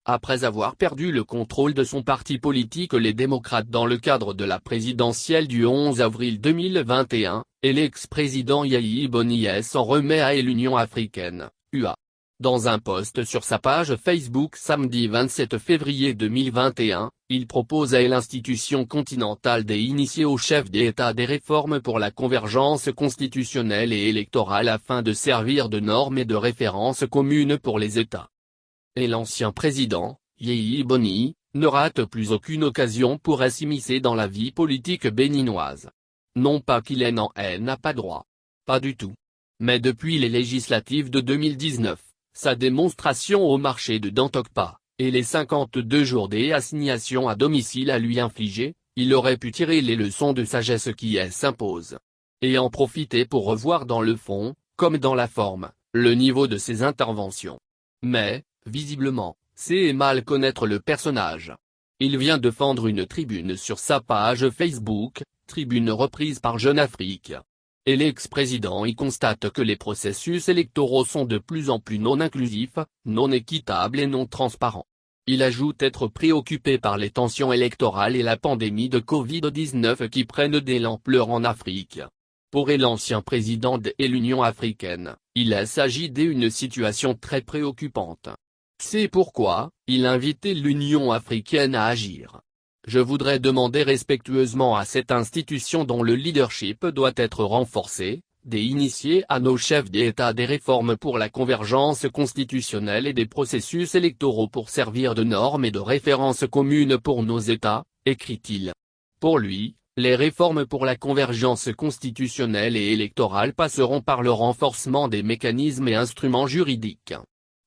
Après avoir perdu le contrôle de son parti politique les démocrates dans le cadre de la présidentielle du 11 avril 2021, et l'ex-président Yahi Boni s'en remet à l'Union africaine, UA. Dans un post sur sa page Facebook samedi 27 février 2021, il propose à l'institution continentale d'initier au chef d'État des réformes pour la convergence constitutionnelle et électorale afin de servir de normes et de références communes pour les États. Et l'ancien président, Yahi Boni, ne rate plus aucune occasion pour s'immiscer dans la vie politique béninoise. Non pas qu'il n'a pas droit. Pas du tout. Mais depuis les législatives de 2019, sa démonstration au marché de Dantokpa, et les 52 jours d'assignation à domicile à lui infliger, il aurait pu tirer les leçons de sagesse qui s'imposent. Et en profiter pour revoir dans le fond, comme dans la forme, le niveau de ses interventions. Mais, visiblement, c'est mal connaître le personnage. Il vient de fendre une tribune sur sa page Facebook, tribune reprise par Jeune Afrique. Et l'ex-président y constate que les processus électoraux sont de plus en plus non inclusifs, non équitables et non transparents. Il ajoute être préoccupé par les tensions électorales et la pandémie de Covid-19 qui prennent de l'ampleur en Afrique. Pour l'ancien président de l'Union africaine, il s'agit d'une situation très préoccupante. C'est pourquoi, il invitait l'Union africaine à agir. Je voudrais demander respectueusement à cette institution dont le leadership doit être renforcé, d'initier à nos chefs d'État des réformes pour la convergence constitutionnelle et des processus électoraux pour servir de normes et de références communes pour nos États, écrit-il. Pour lui, les réformes pour la convergence constitutionnelle et électorale passeront par le renforcement des mécanismes et instruments juridiques.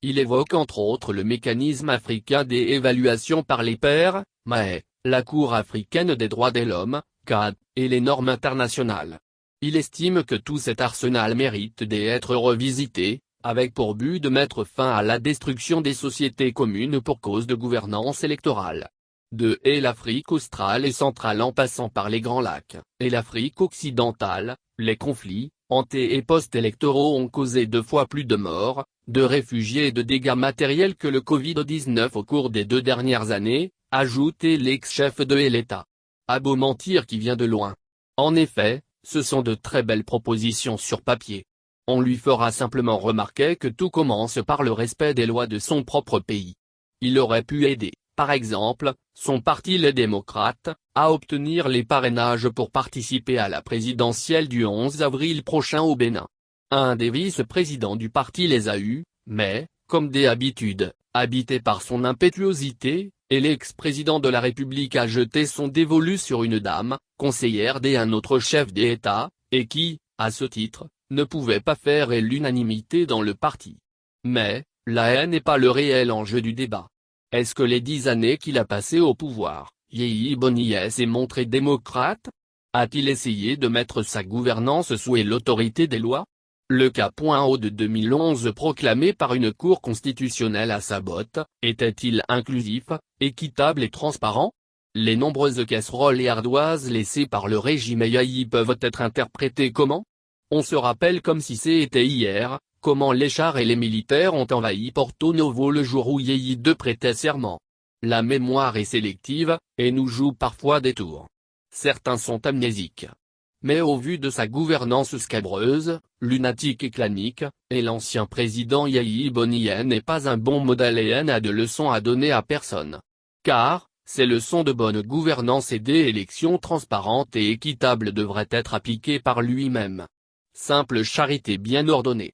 Il évoque entre autres le mécanisme africain d'évaluation par les pairs, MAE, la Cour africaine des droits de l'homme, CAD, et les normes internationales. Il estime que tout cet arsenal mérite d'être revisité, avec pour but de mettre fin à la destruction des sociétés communes pour cause de gouvernance électorale. De l'Afrique australe et centrale en passant par les Grands Lacs, et l'Afrique occidentale, les conflits, ante- et post-électoraux ont causé 2 fois plus de morts, de réfugiés et de dégâts matériels que le Covid-19 au cours des 2 dernières années, ajoute l'ex-chef de l'État. A beau mentir qui vient de loin. En effet, ce sont de très belles propositions sur papier. On lui fera simplement remarquer que tout commence par le respect des lois de son propre pays. Il aurait pu aider, par exemple, son parti les démocrates, à obtenir les parrainages pour participer à la présidentielle du 11 avril prochain au Bénin. Un des vice-présidents du parti les a eus, mais, comme d'habitude, habité par son impétuosité, et l'ex-président de la République a jeté son dévolu sur une dame, conseillère d'un autre chef d'État, et qui, à ce titre, ne pouvait pas faire l'unanimité dans le parti. Mais, la haine n'est pas le réel enjeu du débat. Est-ce que les 10 années qu'il a passées au pouvoir, Yahi Boni s'est montré démocrate? A-t-il essayé de mettre sa gouvernance sous l'autorité des lois? Le cas .o de 2011 proclamé par une cour constitutionnelle à sa botte, était-il inclusif, équitable et transparent? Les nombreuses casseroles et ardoises laissées par le régime Yahi peuvent être interprétées comment? On se rappelle comme si c'était hier, comment les chars et les militaires ont envahi Porto Novo le jour où Yahi II prêtait serment. La mémoire est sélective, et nous joue parfois des tours. Certains sont amnésiques. Mais au vu de sa gouvernance scabreuse, lunatique et clanique, et l'ancien président Yahi Boni n'est pas un bon modèle et n'a de leçons à donner à personne. Car, ces leçons de bonne gouvernance et d'élections transparentes et équitables devraient être appliquées par lui-même. Simple charité bien ordonnée.